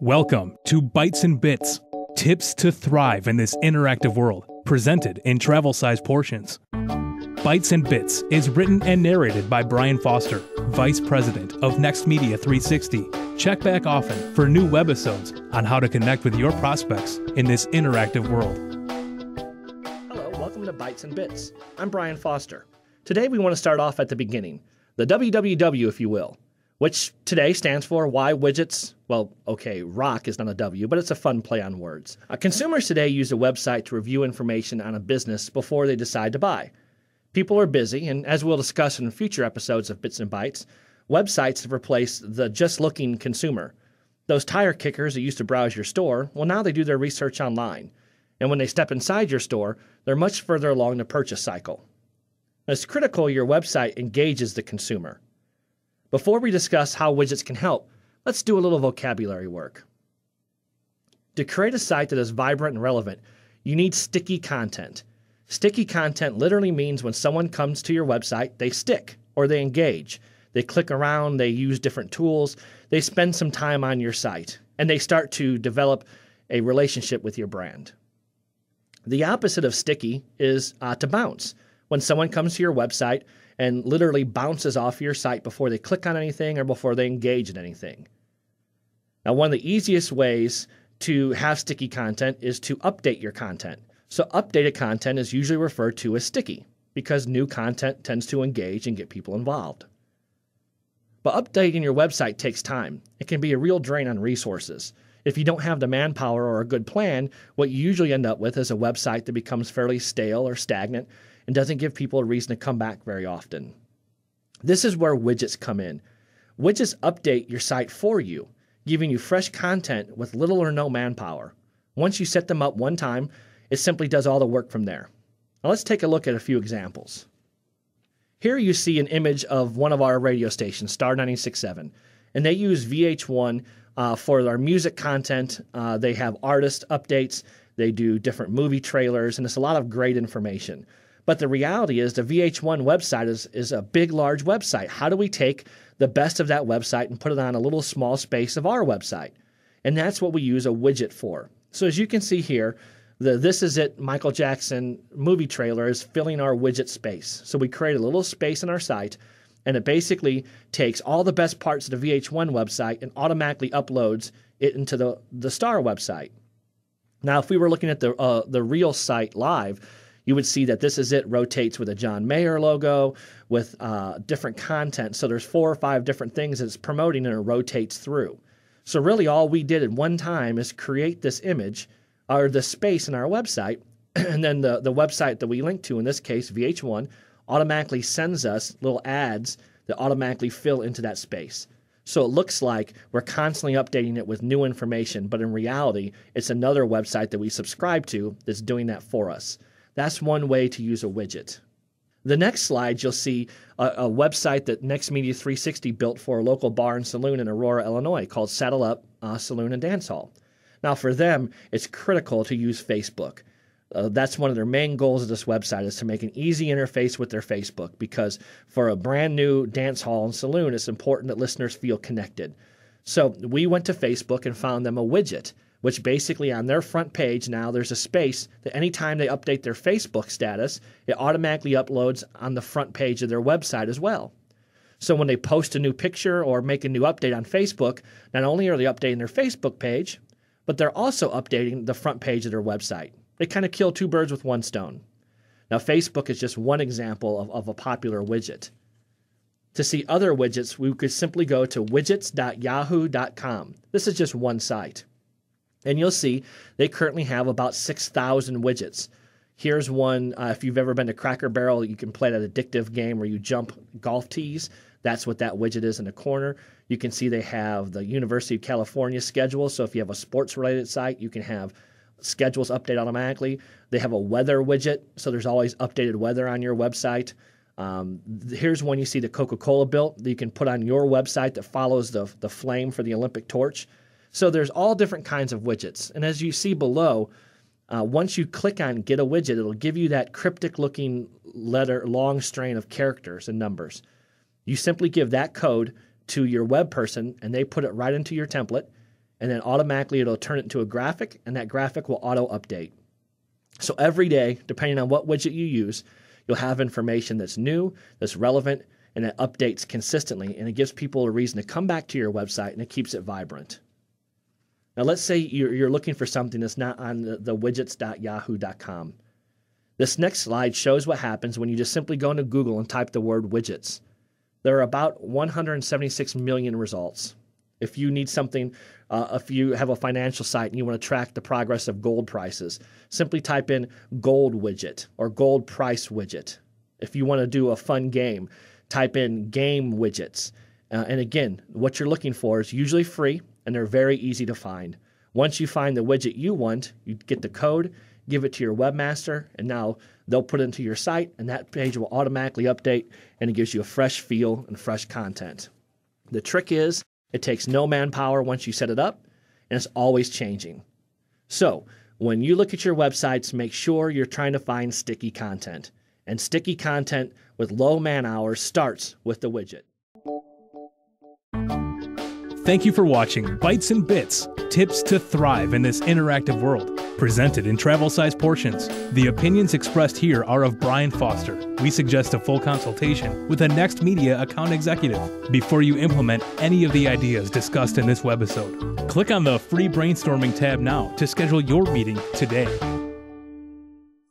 Welcome to Bytes and Bits, tips to thrive in this interactive world, presented in travel-sized portions. Bytes and Bits is written and narrated by Brian Foster, Vice President of Next Media 360. Check back often for new webisodes on how to connect with your prospects in this interactive world. Hello, welcome to Bytes and Bits. I'm Brian Foster. Today we want to start off at the beginning, the WWW, if you will, which today stands for Why Widgets, Wrock is not a W, but it's a fun play on words. Consumers today use a website to review information on a business before they decide to buy. People are busy, and as we'll discuss in future episodes of Bits and Bytes, websites have replaced the just-looking consumer. Those tire kickers that used to browse your store, well, now they do their research online. And when they step inside your store, they're much further along the purchase cycle. It's critical your website engages the consumer. Before we discuss how widgets can help, let's do a little vocabulary work. To create a site that is vibrant and relevant, you need sticky content. Sticky content literally means when someone comes to your website, they stick or they engage. They click around, they use different tools, they spend some time on your site, and they start to develop a relationship with your brand. The opposite of sticky is to bounce. When someone comes to your website and literally bounces off your site before they click on anything or before they engage in anything. Now, one of the easiest ways to have sticky content is to update your content. So updated content is usually referred to as sticky because new content tends to engage and get people involved. But updating your website takes time. It can be a real drain on resources. If you don't have the manpower or a good plan, what you usually end up with is a website that becomes fairly stale or stagnant and doesn't give people a reason to come back very often. This is where widgets come in. Widgets update your site for you, giving you fresh content with little or no manpower. Once you set them up one time, it simply does all the work from there. Now let's take a look at a few examples. Here you see an image of one of our radio stations, Star 96.7, and they use VH1 for their music content. They have artist updates, they do different movie trailers, and it's a lot of great information. But the reality is the VH1 website is a big, large website. How do we take the best of that website and put it on a little small space of our website? And that's what we use a widget for. So as you can see here, the This Is It Michael Jackson movie trailer is filling our widget space. So we create a little space in our site, and it basically takes all the best parts of the VH1 website and automatically uploads it into the Star website. Now, if we were looking at the real site live, you would see that This Is It rotates with a John Mayer logo with different content. So there's 4 or 5 different things that it's promoting and it rotates through. So really all we did at one time is create this image or the space in our website, and then the website that we link to, in this case VH1, automatically sends us little ads that automatically fill into that space. So it looks like we're constantly updating it with new information, but in reality, it's another website that we subscribe to that's doing that for us. That's one way to use a widget. The next slide, you'll see a website that Next Media 360 built for a local bar and saloon in Aurora, Illinois called Saddle Up Saloon and Dance Hall. Now for them, it's critical to use Facebook. That's one of their main goals of this website, is to make an easy interface with their Facebook, because for a brand new dance hall and saloon, it's important that listeners feel connected. So we went to Facebook and found them a widget, which basically on their front page now there's a space that anytime they update their Facebook status, it automatically uploads on the front page of their website as well. So when they post a new picture or make a new update on Facebook, not only are they updating their Facebook page, but they're also updating the front page of their website. They kind of kill 2 birds with one stone. Now, Facebook is just one example of a popular widget. To see other widgets, we could simply go to widgets.yahoo.com. This is just one site. And you'll see they currently have about 6,000 widgets. Here's one, if you've ever been to Cracker Barrel, you can play that addictive game where you jump golf tees. That's what that widget is in the corner. You can see they have the University of California schedule. So if you have a sports-related site, you can have schedules update automatically. They have a weather widget, so there's always updated weather on your website. Here's one you see the Coca-Cola built that you can put on your website that follows the flame for the Olympic torch. So there's all different kinds of widgets. And as you see below, once you click on Get a Widget, it'll give you that cryptic-looking long string of characters and numbers. You simply give that code to your web person, and they put it right into your template. and then automatically it'll turn it into a graphic, and that graphic will auto-update. So every day, depending on what widget you use, you'll have information that's new, that's relevant, and it updates consistently, and it gives people a reason to come back to your website, and it keeps it vibrant. Now, let's say you're looking for something that's not on the widgets.yahoo.com. This next slide shows what happens when you just simply go into Google and type the word widgets. There are about 176 million results. If you need something, if you have a financial site and you want to track the progress of gold prices, simply type in gold widget or gold price widget. If you want to do a fun game, type in game widgets. And again, what you're looking for is usually free, and they're very easy to find. Once you find the widget you want, you get the code, give it to your webmaster, and now they'll put it into your site, and that page will automatically update, and it gives you a fresh feel and fresh content. The trick is, it takes no manpower once you set it up, and it's always changing. So, when you look at your websites, make sure you're trying to find sticky content. And sticky content with low man hours starts with the widget. Thank you for watching Bytes and Bits, Tips to Thrive in this interactive world, presented in travel size portions. The opinions expressed here are of Brian Foster. We suggest a full consultation with a Next Media account executive before you implement any of the ideas discussed in this webisode. Click on the free brainstorming tab now to schedule your meeting today.